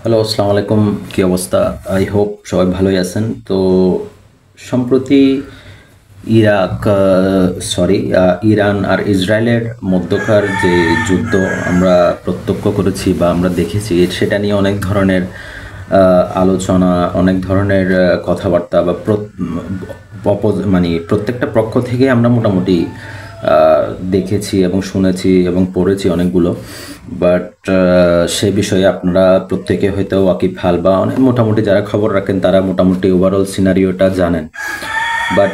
Hello, আসসালামু আলাইকুম। কি অবস্থা? আই হোপ সবাই ভালোই আছেন। তো সম্প্রতি ইরাক সরি ইরান আর ইসরায়েলের মধ্যকার যে যুদ্ধ আমরা প্রত্যক্ষ করেছি বা আমরা দেখেছি, সেটা নিয়ে অনেক ধরনের আলোচনা, অনেক ধরনের কথাবার্তা বা মানে প্রত্যেকটা পক্ষ থেকে আমরা মোটামুটি দেখেছি এবং শুনেছি এবং পড়েছি অনেকগুলো। বাট সে বিষয়ে আপনারা প্রত্যেকে হয়তো ওয়াকিবহাল বা অনেক মোটামুটি যারা খবর রাখেন তারা মোটামুটি ওভারঅল সিনারিওটা জানেন। বাট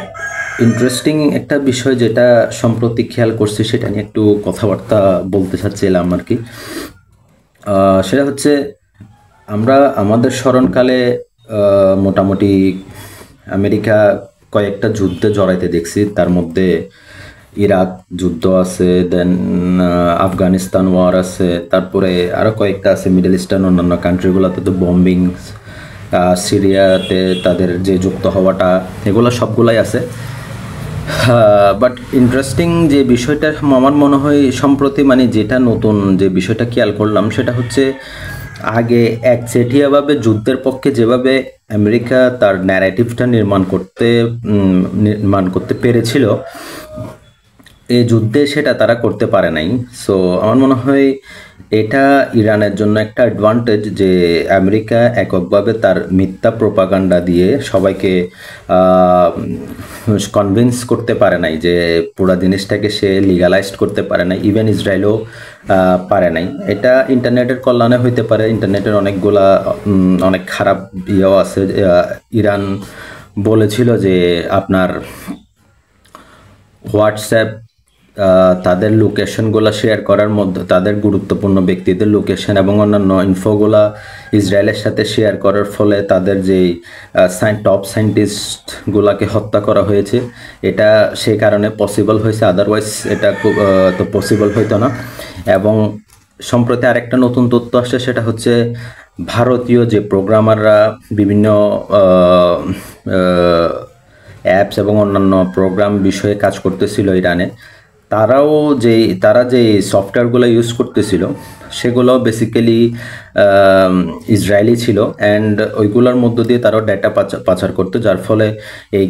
ইন্টারেস্টিং একটা বিষয় যেটা সম্প্রতি খেয়াল করছি, সেটা নিয়ে একটু কথাবার্তা বলতে চাচ্ছিলাম আর কি। সেটা হচ্ছে আমরা আমাদের স্মরণকালে মোটামুটি আমেরিকা কয়েকটা যুদ্ধে জড়াইতে দেখছি। তার মধ্যে ইরাক যুদ্ধ আছে, দেন আফগানিস্তান ওয়ার আছে, তারপরে আরও কয়েকটা আছে মিডল ইস্টার্ন অন্যান্য কান্ট্রিগুলোতে তো বম্বিং, সিরিয়াতে তাদের যে যুক্ত হওয়াটা, এগুলো সবগুলাই আছে। বাট ইন্টারেস্টিং যে বিষয়টা আমার মনে হয় সম্প্রতি, মানে যেটা নতুন যে বিষয়টা খেয়াল করলাম, সেটা হচ্ছে আগে একচেটিয়াভাবে যুদ্ধের পক্ষে যেভাবে আমেরিকা তার ন্যারেটিভটা নির্মাণ করতে পেরেছিল, এই যুদ্ধে সেটা তারা করতে পারে নাই। সো আমার মনে হয় এটা ইরানের জন্য একটা অ্যাডভান্টেজ যে আমেরিকা এককভাবে তার মিথ্যা প্রোপাগান্ডা দিয়ে সবাইকে কনভিন্স করতে পারে নাই, যে পুরো জিনিসটাকে সে লিগালাইজড করতে পারে নাই। ইভেন ইসরায়েলও পারে নাই। এটা ইন্টারনেটের কল্যাণে হইতে পারে। ইন্টারনেটের অনেক খারাপ ইয়েও আছে। ইরান বলেছিল যে আপনার হোয়াটসঅ্যাপ তাদের লোকেশনগুলো শেয়ার করার মধ্যে, তাদের গুরুত্বপূর্ণ ব্যক্তিদের লোকেশন এবং অন্যান্য ইনফোগুলা ইসরায়েলের সাথে শেয়ার করার ফলে তাদের যেই টপ সায়েন্টিস্টগুলাকে হত্যা করা হয়েছে, এটা সেই কারণে পসিবল হয়েছে। আদারওয়াইজ এটা তো পসিবল হইতো না। এবং সম্প্রতি আরেকটা নতুন তথ্য আসছে, সেটা হচ্ছে ভারতীয় যে প্রোগ্রামাররা বিভিন্ন অ্যাপস এবং অন্যান্য প্রোগ্রাম বিষয়ে কাজ করতেছিল ইরানে, তারা যে সফটওয়্যারগুলো ইউজ করতেছিল সেগুলো বেসিক্যালি ইসরায়েলি ছিল। অ্যান্ড ওইগুলোর মধ্য দিয়ে তারাও ডেটা পাচার করতো, যার ফলে এই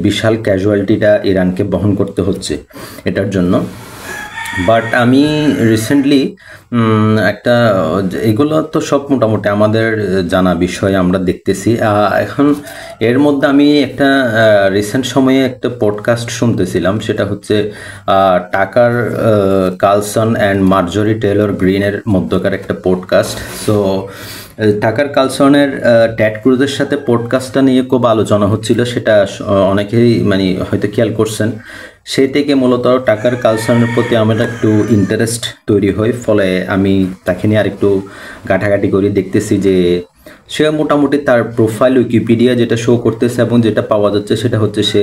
বিশাল ক্যাজুয়ালিটিটা ইরানকে বহন করতে হচ্ছে এটার জন্য। বাট আমি রিসেন্টলি এগুলো তো সব মোটামুটি আমাদের জানা বিষয়, আমরা দেখতেছি। এখন এর মধ্যে আমি একটা রিসেন্ট সময়ে একটা পডকাস্ট শুনতেছিলাম, সেটা হচ্ছে টাকার কালসন অ্যান্ড মার্জরি টেলর গ্রিনের মধ্যকার একটা পডকাস্ট। সো টাকার কালসনের ট্যাড ক্রুজের সাথে পডকাস্টটা নিয়ে খুব আলোচনা হচ্ছিল, সেটা অনেকেই মানে হয়তো খেয়াল করছেন। সেই থেকে মূলত টাকার কালচারের প্রতি আমার একটু ইন্টারেস্ট তৈরি হয়, ফলে আমি তাকে নিয়ে আরেকটু ঘাটাঘাটি করি। দেখতেছি যে সে মোটামুটি তার প্রোফাইল উইকিপিডিয়া যেটা শো করতেছে এবং যেটা পাওয়া যাচ্ছে, সেটা হচ্ছে সে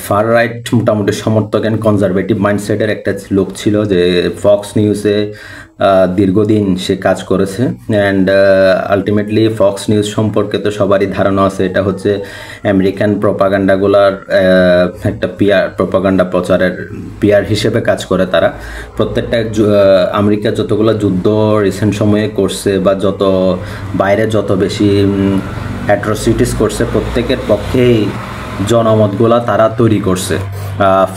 ফার রাইট মোটামুটি সমর্থক অ্যান্ড কনজারভেটিভ মাইন্ডসেটের একটা লোক ছিল, যে ফক্স নিউজে দীর্ঘদিন সে কাজ করেছে। অ্যান্ড আলটিমেটলি ফক্স নিউজ সম্পর্কে তো সবারই ধারণা আছে, এটা হচ্ছে আমেরিকান প্রোপাগান্ডাগুলার একটা প্রোপাগান্ডা প্রচারের পিয়ার হিসেবে কাজ করে তারা। প্রত্যেকটা আমেরিকা যতগুলো যুদ্ধ রিসেন্ট সময়ে করছে বা বাইরে যত বেশি অ্যাট্রোসিটিস করছে, প্রত্যেকের পক্ষেই জনমতগুলা তারা তৈরি করছে।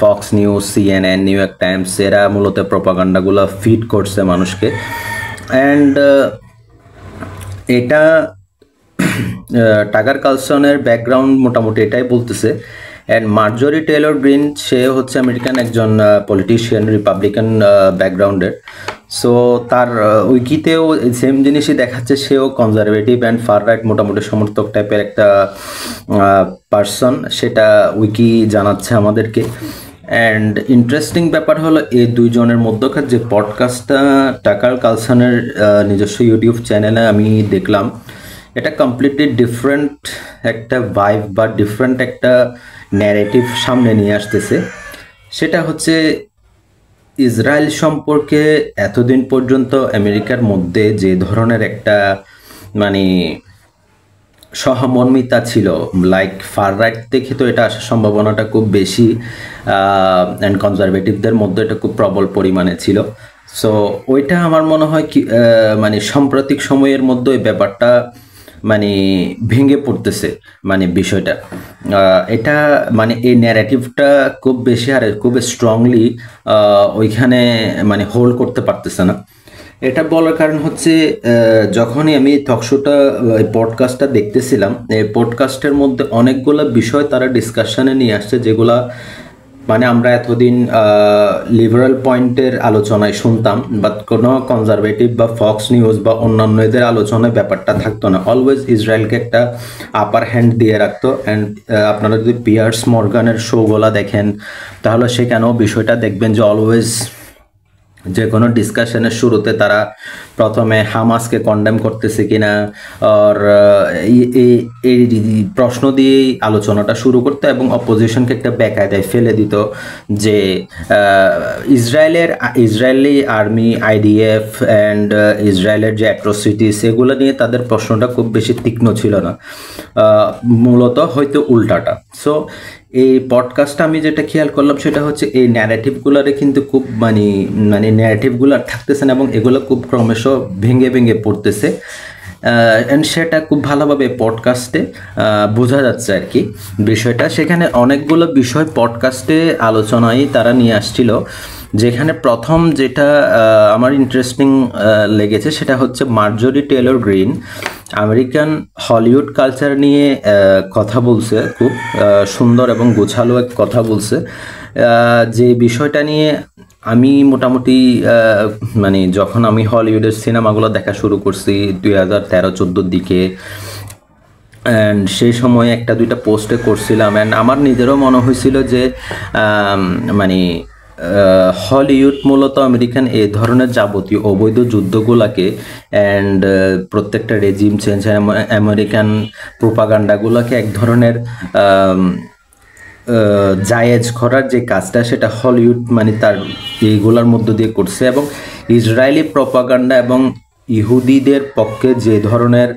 Fox news, CNN, new York Times, এরা মূলত প্রোপাগান্ডাগুলো ফিড করছে মানুষকে। অ্যান্ড এটা টাকার কালসনের ব্যাকগ্রাউন্ড মোটামুটি এটাই বলতেছে। অ্যান্ড মার্জরি টেলর গ্রিন, সে হচ্ছে আমেরিকান একজন পলিটিশিয়ান, রিপাবলিকান ব্যাকগ্রাউন্ডের। সো তার উইকিতেও সেম জিনিসই দেখাচ্ছে, সেও কনজারভেটিভ অ্যান্ড ফার রাইট মোটামুটি সমর্থক টাইপের একটা পার্সন, সেটা উইকি জানাচ্ছে আমাদেরকে। অ্যান্ড ইন্টারেস্টিং ব্যাপার হলো এই দুইজনের মধ্যকার যে পডকাস্টটা টাকার কালসনের নিজস্ব ইউটিউব চ্যানেলে আমি দেখলাম, এটা কমপ্লিটলি ডিফারেন্ট একটা ভাইব বা ডিফারেন্ট একটা ন্যারেটিভ সামনে নিয়ে আসতেছে। সেটা হচ্ছে ইসরায়েল সম্পর্কে এতদিন পর্যন্ত আমেরিকার মধ্যে যে ধরনের একটা মানে সহমর্মিতা ছিল, লাইক ফার রাইট থেকে তো এটা আসার সম্ভাবনাটা খুব বেশি, অ্যান্ড কনজারভেটিভদের মধ্যে এটা খুব প্রবল পরিমাণে ছিল। সো ওইটা আমার মনে হয় কি মানে সাম্প্রতিক সময়ের মধ্যে ওই ব্যাপারটা মানে ভেঙে পড়তেছে, মানে বিষয়টা এটা মানে এই ন্যারেটিভটা খুব বেশি হারে খুব স্ট্রংলি ওইখানে মানে হোল্ড করতে পারতেছে না। এটা বলার কারণ হচ্ছে যখনই আমি টকশোটা এই পডকাস্টটা দেখতেছিলাম, এই পডকাস্টের মধ্যে অনেকগুলো বিষয় তারা ডিসকাশনে নিয়ে আসছে যেগুলা মানে আমরা এতদিন লিবারাল পয়েন্টের আলোচনায় শুনতাম, বাট কোনো কনজারভেটিভ বা ফক্স নিউজ বা অন্যান্য এদের আলোচনায় ব্যাপারটা থাকতো না। অলওয়েজ ইসরায়েলকে একটা আপার হ্যান্ড দিয়ে রাখতো। অ্যান্ড আপনারা যদি পিয়ার্স মর্গানের শোগুলা দেখেন তাহলে সেখানেও বিষয়টা দেখবেন যে অলওয়েজ যে কোনো ডিসকাশনের শুরুতে তারা প্রথমে হামাসকে কন্ডেম করতেছে কিনা আর এই প্রশ্ন দিয়েই আলোচনাটা শুরু করতো এবং অপোজিশনকে একটা বেকায়দায় ফেলে দিত যে ইসরায়েলি আর্মি, আইডিএফ অ্যান্ড ইসরায়েলের যে অ্যাট্রোসিটিস এগুলো নিয়ে তাদের প্রশ্নটা খুব বেশি তীক্ষ্ণ ছিল না, মূলত হয়তো উল্টাটা। সো এই পডকাস্টটা আমি যেটা খেয়াল করলাম সেটা হচ্ছে এই ন্যারেটিভগুলারে কিন্তু খুব মানে ন্যারেটিভগুলো থাকতেছে না এবং এগুলো খুব ক্রমশ ভেঙে ভেঙে পড়তেছে। অ্যান্ড সেটা খুব ভালোভাবে পডকাস্টে বোঝা যাচ্ছে আর কি বিষয়টা। সেখানে অনেকগুলো বিষয় পডকাস্টে আলোচনায় তারা নিয়ে আসছিল, যেখানে প্রথম যেটা আমার ইন্টারেস্টিং লেগেছে সেটা হচ্ছে মার্জরি Taylor green American Hollywood culture নিয়ে কথা বলছে, খুব সুন্দর এবং গোছালো এক কথা বলছে। যে বিষয়টা নিয়ে আমি মোটামুটি মানে যখন আমি হলিউডের সিনেমাগুলো দেখা শুরু করছি 2013-14 দিকে, অ্যান্ড সেই সময় একটা দুইটা পোস্টে করছিলাম, অ্যান্ড আমার নিজেরও মনে হয়েছিল যে মানে হলিউড মূলত আমেরিকান এই ধরনের যাবতীয় অবৈধ যুদ্ধগুলোকে অ্যান্ড প্রত্যেকটা রেজিম চেঞ্জ আমেরিকান প্রোপাগান্ডাগুলোকে এক ধরনের জায়েজ করার যে কাজটা সেটা হলিউড মানে তার এইগুলোর মধ্য দিয়ে করছে। এবং ইসরায়েলি প্রোপাগান্ডা এবং ইহুদিদের পক্ষে যে ধরনের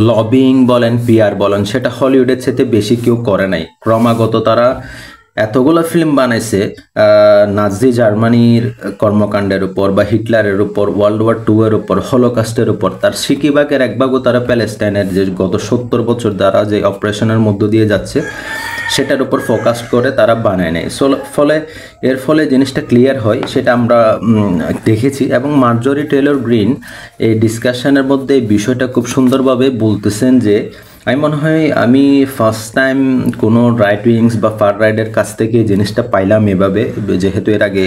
লবিং বলেন, পিআর বলেন, সেটা হলিউডের সাথে বেশি কেউ করে নাই। ক্রমাগত তারা এতগুলো ফিল্ম বানাইছে নাজি জার্মানির কর্মকাণ্ডের উপর বা হিটলারের উপর, ওয়ার্ল্ড ওয়ার 2 এর উপর, হলোকাস্টের উপর, তার সিকিবাগের এক ভাগও তারা প্যালেস্টাইনের যে গত 70 বছর দ্বারা যে অপারেশনের মধ্য দিয়ে যাচ্ছে সেটার উপর ফোকাস করে তারা বানায় নেয়। এর ফলে জিনিসটা ক্লিয়ার হয়, সেটা আমরা দেখেছি। এবং মার্জরি টেলর গ্রিন এই ডিসকাশনের মধ্যে এই বিষয়টা খুব সুন্দরভাবে বলতেছেন যে আমি মনে হয় আমি ফার্স্ট টাইম কোনো রাইট উইংস বা ফার রাইডের কাছ থেকে এই জিনিসটা পাইলাম এভাবে, যেহেতু এর আগে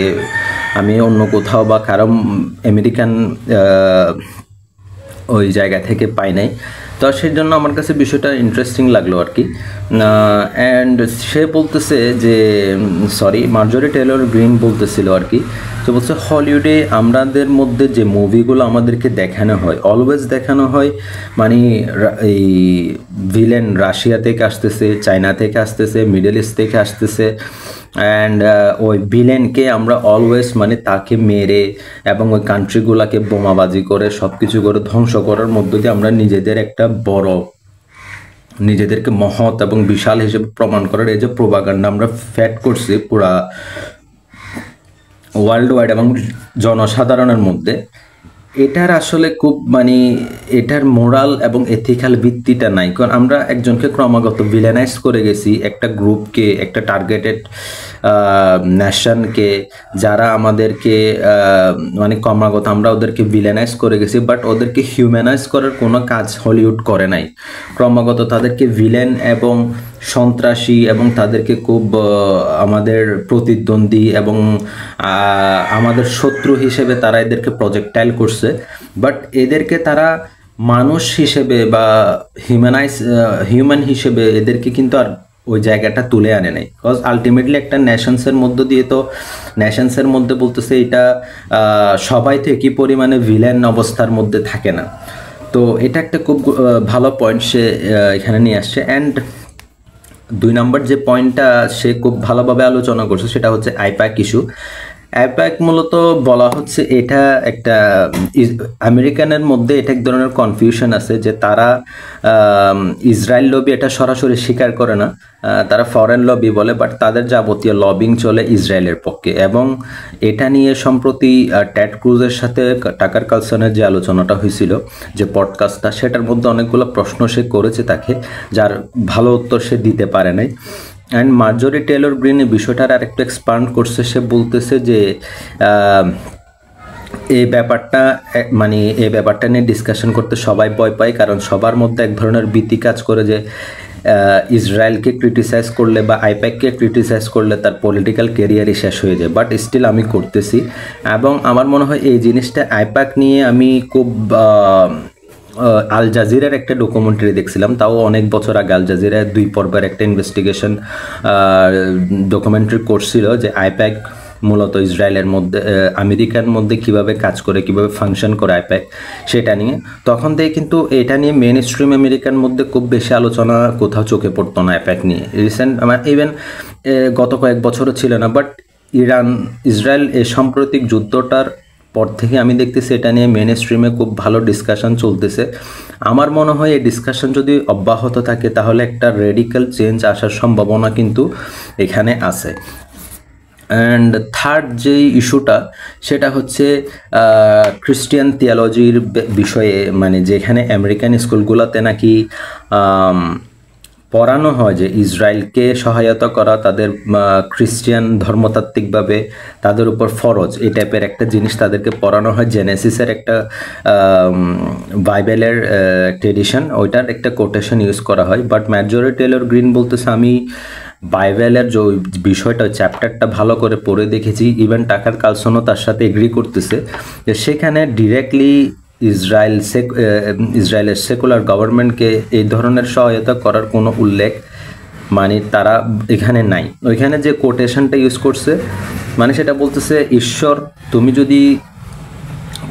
আমি অন্য কোথাও বা কারো আমেরিকান ওই জায়গা থেকে পাই নাই। তো সেই জন্য আমার কাছে বিষয়টা ইন্টারেস্টিং লাগলো আর কি। অ্যান্ড সে বলতেছে যে মার্জরি টেলর গ্রিন বলতেছিল আর কি, তো বলছে হলিউডে আমাদের মধ্যে যে মুভিগুলো আমাদেরকে দেখানো হয়, অলওয়েজ দেখানো হয় মানে এই ভিলেন রাশিয়া থেকে আসতেছে, চায়না থেকে আসতেছে, মিডল ইস্ট থেকে আসতেছে, অ্যান্ড ওই ভিলেনকে আমরা অলওয়েজ মানে তাকে মেরে এবং ওই কান্ট্রিগুলোকে বোমাবাজি করে সব কিছু করে ধ্বংস করার মধ্য দিয়ে আমরা নিজেদেরকে মহৎ এবং বিশাল হিসেবে প্রমাণ করার এই যে প্রোপাগান্ডা আমরা ফ্যাট করছি পুরা ওয়ার্ল্ড ওয়াইড এবং জনসাধারণের মধ্যে, এটার আসলে খুব মানে এটার মোরাল এবং এথিক্যাল ভিত্তিটা নাই। কারণ আমরা একজনকে ক্রমাগত ভিলেনাইজ করে গেছি, একটা গ্রুপকে, একটা টার্গেটেড ন্যাশনকে, যারা আমাদেরকে মানে ক্রমাগত আমরা ওদেরকে ভিলেনাইজ করে গেছি, বাট ওদেরকে হিউম্যানাইজ করার কোনো কাজ হলিউড করে নাই। ক্রমাগত তাদেরকে ভিলেন এবং সন্ত্রাসী এবং তাদেরকে খুব আমাদের প্রতিদ্বন্দ্বী এবং আমাদের শত্রু হিসেবে তারা এদেরকে প্রজেক্টাইল করছে, বাট এদেরকে তারা মানুষ হিসেবে বা হিউম্যান হিসেবে এদেরকে কিন্তু আর ওই জায়গাটা তুলে আনে নাই। বিকজ আলটিমেটলি একটা নেশনসের মধ্য দিয়ে তো নেশনসের মধ্যে বলতেছে এটা সবাই তো একই পরিমাণে ভিলেন অবস্থার মধ্যে থাকে না। তো এটা একটা খুব ভালো পয়েন্ট সে এখানে নিয়ে আসছে। অ্যান্ড 2 নম্বর যে পয়েন্টটা সে খুব ভালোভাবে আলোচনা করছে সেটা হচ্ছে আইপ্যাক ইস্যু। আইপ্যাক মূলত বলা হচ্ছে এটা একটা আমেরিকানের মধ্যে এটা এক ধরনের কনফিউশন আছে যে তারা ইসরায়েল লবি এটা সরাসরি স্বীকার করে না, তারা ফরেন লবি বলে, বাট তাদের যাবতীয় লবিং চলে ইসরায়েলের পক্ষে। এবং এটা নিয়ে সম্প্রতি ট্যাড ক্রুজের সাথে টাকার কালসনের যে আলোচনাটা হয়েছিল, যে পডকাস্টটা, সেটার মধ্যে অনেকগুলো প্রশ্ন সে করেছে তাকে, যার ভালো উত্তর সে দিতে পারে নাই। অ্যান্ড মার্জরি টেলর গ্রিন এই বিষয়টার আরেকটু এক্সপান্ড করছে, সে বলতেছে যে এই ব্যাপারটা মানে এই ব্যাপারটা নিয়ে ডিসকাশন করতে সবাই ভয় পায়, কারণ সবার মধ্যে এক ধরনের ভীতি কাজ করে যে ইসরায়েলকে ক্রিটিসাইজ করলে বা আইপ্যাককে ক্রিটিসাইজ করলে তার পলিটিক্যাল কেরিয়ারই শেষ হয়ে যায়। বাট স্টিল আমি করতেছি, এবং আমার মনে হয় এই জিনিসটা আইপ্যাক নিয়ে আমি খুব আল জাজিরার একটা ডকুমেন্টারি দেখছিলাম, তাও অনেক বছর আগে। আল জাজিরায় 2 পর্বের একটা ইনভেস্টিগেশন ডকুমেন্টারি করছিল যে আইপ্যাক মূলত ইসরায়েলের মধ্যে আমেরিকার মধ্যে কিভাবে কাজ করে, কিভাবে ফাংশন করে আইপ্যাক, সেটা নিয়ে। তখন থেকে কিন্তু এটা নিয়ে মেন স্ট্রিম আমেরিকার মধ্যে খুব বেশি আলোচনা কোথাও চোখে পড়তো না আইপ্যাক নিয়ে। রিসেন্ট ইভেন গত কয়েক বছরও ছিল না, বাট ইরান ইসরায়েল এই সাম্প্রতিক যুদ্ধটার পর থেকে আমি দেখতেছি এটা নিয়ে মেন স্ট্রিমে খুব ভালো ডিসকাশন চলতেছে। আমার মনে হয় এই ডিসকাশন যদি অব্যাহত থাকে তাহলে একটা রেডিক্যাল চেঞ্জ আসার সম্ভাবনা কিন্তু এখানে আছে। অ্যান্ড থার্ড যেই ইস্যুটা, সেটা হচ্ছে খ্রিস্টিয়ান থিওলজির বিষয়ে, মানে যেখানে আমেরিকান স্কুলগুলোতে নাকি পড়ানো হয় যে ইসরায়েলকে সহায়তা করা তাদের খ্রিস্টিয়ান ধর্মতাত্ত্বিকভাবে তাদের উপর ফরজ, এই টাইপের একটা জিনিস তাদেরকে পড়ানো হয়। জেনেসিসের একটা বাইবেলের ট্রেডিশন, ওইটার একটা কোটেশন ইউজ করা হয়। বাট মার্জরি টেলর গ্রিন বলতেছে আমি বাইবেলের যে বিষয়টা, চ্যাপ্টারটা ভালো করে পড়ে দেখেছি, ইভেন টাকার কালসনও তার সাথে এগ্রি করতেছে যে সেখানে ডিরেক্টলি ইসরায়েলের সেকুলার গভর্নমেন্টকে এই ধরনের সহায়তা করার কোনো উল্লেখ মানে তারা এখানে নাই। ওইখানে যে কোটেশনটা ইউজ করছে, মানে সেটা বলতেছে ঈশ্বর তুমি যদি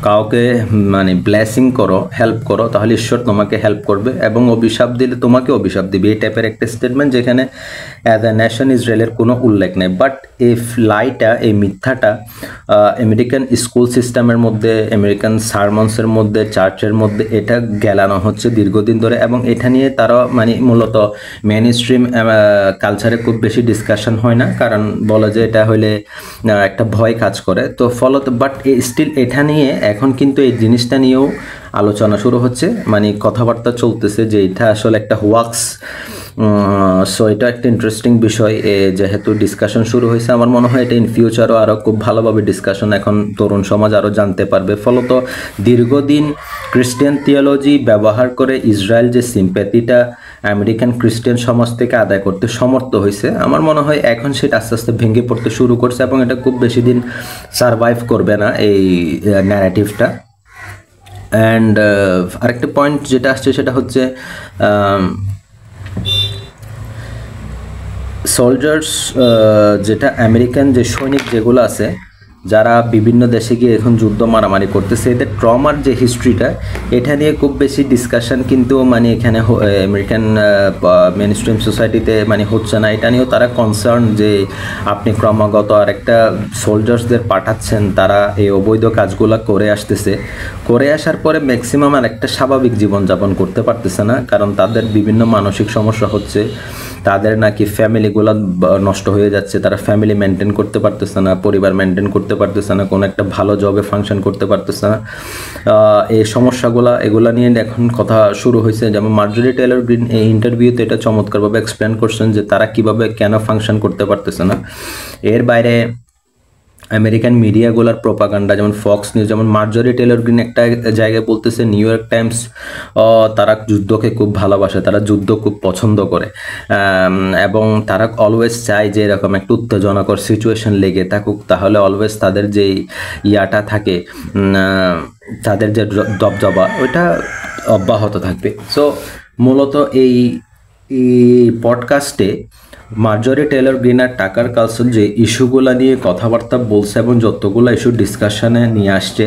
কাউকে মানে ব্লেসিং করো, হেল্প করো, তাহলে ঈশ্বর তোমাকে হেল্প করবে, এবং অভিশাপ দিলে তোমাকে অভিশাপ দিবে, এই টাইপের একটা স্টেটমেন্ট, যেখানে অ্যাজ এ নেশন ইসরায়েলের কোনো উল্লেখ নেই। বাট এই লাইটা, এই মিথ্যাটা আমেরিকান স্কুল সিস্টেমের মধ্যে, আমেরিকান সারমন্সের মধ্যে, চার্চের মধ্যে এটা গেলানো হচ্ছে দীর্ঘদিন ধরে, এবং এটা নিয়ে তারা মানে মূলত মেন স্ট্রিম কালচারে খুব বেশি ডিসকাশন হয় না, কারণ বলে যে এটা হলে একটা ভয় কাজ করে। তো ফলত বাট স্টিল এটা নিয়ে এখন কিন্তু এই জিনিসটা নিয়েও আলোচনা শুরু হচ্ছে, মানে কথাবার্তা চলতেছে যে এটা আসলে একটা হোয়াক্স। সো এটা একটা ইন্টারেস্টিং বিষয়, যেহেতু ডিসকাশন শুরু হয়েছে, আমার মনে হয় এটা ইন ফিউচারও আরও খুব ভালোভাবে ডিসকাশন এখন তরুণ সমাজ আরও জানতে পারবে। ফলত দীর্ঘদিন খ্রিস্টিয়ান থিওলজি ব্যবহার করে ইসরায়েল যে সিম্প্যাথিটা আমেরিকান খ্রিস্টান সমাজ থেকে আদায় করতে সমর্থ হয়েছে, আমার মনে হয় এখন সেটা আস্তে আস্তে ভেঙে পড়তে শুরু করছে, এবং এটা খুব বেশি দিন সারভাইভ করবে না এই ন্যারেটিভটা। অ্যান্ড আরেকটা পয়েন্ট যেটা আসছে সেটা হচ্ছে সোলজার্স, যেটা আমেরিকান যে সৈনিক যেগুলো আছে যারা বিভিন্ন দেশে গিয়ে এখন যুদ্ধ মারামারি করতেছে, এদের ট্রমার যে হিস্ট্রিটা, এটা নিয়ে খুব বেশি ডিসকাশন কিন্তু মানে এখানে আমেরিকান মেন স্ট্রিম সোসাইটিতে মানে হচ্ছে না। এটা নিয়েও তারা কনসার্ন যে আপনি ক্রমাগত আর একটা সোলজার্সদের পাঠাচ্ছেন, তারা এই অবৈধ কাজগুলো করে আসতেছে, করে আসার পরে ম্যাক্সিমাম আর একটা স্বাভাবিক জীবনযাপন করতে পারতেছে না, কারণ তাদের বিভিন্ন মানসিক সমস্যা হচ্ছে, তাদের নাকি ফ্যামিলিগুলো নষ্ট হয়ে যাচ্ছে, তারা ফ্যামিলি মেনটেন করতে পারতেছে না, পরিবার মেনটেন করতে পারতেছে না, কোনো একটা ভালো জবে ফাংশন করতে পারতেছে না। এই সমস্যাগুলো এগুলা নিয়ে এখন কথা শুরু হয়েছে। যেমন মার্জরি টেলর গ্রিন এই ইন্টারভিউতে এটা চমৎকারভাবে এক্সপ্লেন করছেন যে তারা কিভাবে কেন ফাংশন করতে পারতেছে না। এর বাইরে আমেরিকান মিডিয়াগুলোর প্রোপাগান্ডা, যেমন ফক্স নিউজ, যেমন মার্জরি টেলর গ্রিন একটা জায়গায় বলতেছে নিউ ইয়র্ক টাইমস তারা যুদ্ধকে খুব ভালোবাসে, তারা যুদ্ধ খুব পছন্দ করে, এবং তারা অলওয়েজ চায় যে এরকম একটা উত্তেজনাকর সিচুয়েশন লেগে থাকুক, তাহলে অলওয়েজ তাদের যে ইয়াটা থাকে, তাদের যে দবদবা, ওইটা অব্যাহত থাকবে। সো মূলত এই পডকাস্টে মার্জরি টেলর গ্রিন আর টাকার কালসন যে ইস্যুগুলো নিয়ে কথাবার্তা বলছে এবং যতগুলো ইস্যু ডিসকাশনে নিয়ে আসছে,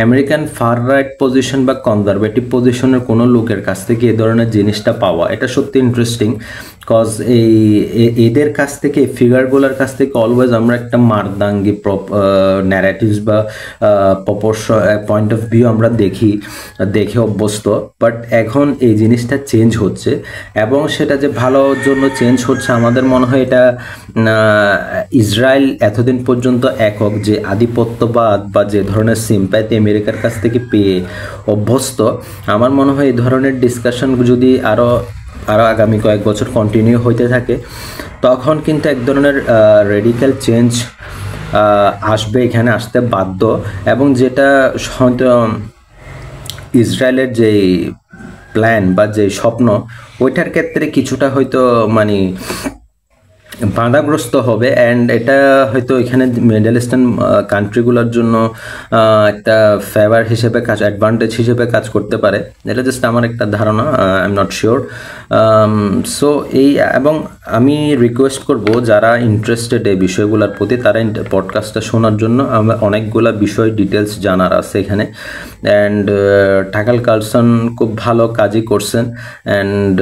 আমেরিকান ফার রাইট পজিশন বা কনজারভেটিভ পজিশনের কোনো লোকের কাছ থেকে এই ধরনের জিনিসটা পাওয়া, এটা সত্যি ইন্টারেস্টিং। কজ এদের কাছ থেকে ফিগারগুলোর কাছ থেকে অলওয়েজ আমরা একটা মারদাঙ্গি ন্যারেটিভস বা পয়েন্ট অফ ভিউ আমরা দেখে অভ্যস্ত, বাট এখন এই জিনিসটা চেঞ্জ হচ্ছে এবং সেটা যে ভালোর জন্য চেঞ্জ হচ্ছে আমাদের মনে হয় এটা ইসরায়েল এতদিন পর্যন্ত একক যে আধিপত্যবাদ বা যে ধরনের সিম্প্যাথি আমেরিকার কাছ থেকে পেয়ে অভ্যস্ত, আমার মনে হয় এই ধরনের ডিসকাশন যদি আরও আগামী কয়েক বছর কন্টিনিউ হইতে থাকে তখন কিন্তু এক ধরনের রেডিক্যাল চেঞ্জ আসবে, এখানে আসতে বাধ্য। এবং যেটা হয়তো ইসরায়েলের যে প্ল্যান বা যে স্বপ্ন ওইটার ক্ষেত্রে কিছুটা হয়তো মানে বাধাগ্রস্ত হবে, অ্যান্ড এটা হয়তো এখানে মিডল ইস্টার্ন কান্ট্রিগুলোর জন্য একটা ফেভার হিসেবে অ্যাডভান্টেজ হিসেবে কাজ করতে পারে। এটা জাস্ট আমার একটা ধারণা, I am not sure. So এবং আমি রিকোয়েস্ট করব যারা ইন্টারেস্টেড এই বিষয়গুলোর প্রতি তারা পডকাস্টটা শোনার জন্য। আমার অনেকগুলো বিষয় ডিটেলস জানার আছে এখানে, অ্যান্ড টাকাল কার্লসন খুব ভালো কাজই করছেন, অ্যান্ড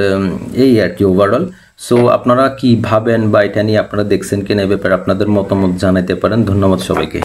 এই আর কি ওভারঅল। সো আপনারা কি ভাবেন বা এটা নিয়ে আপনারা দেখছেন কিনা, এ ব্যাপারে আপনাদের মতামত জানাতে পারেন। ধন্যবাদ সবাইকে।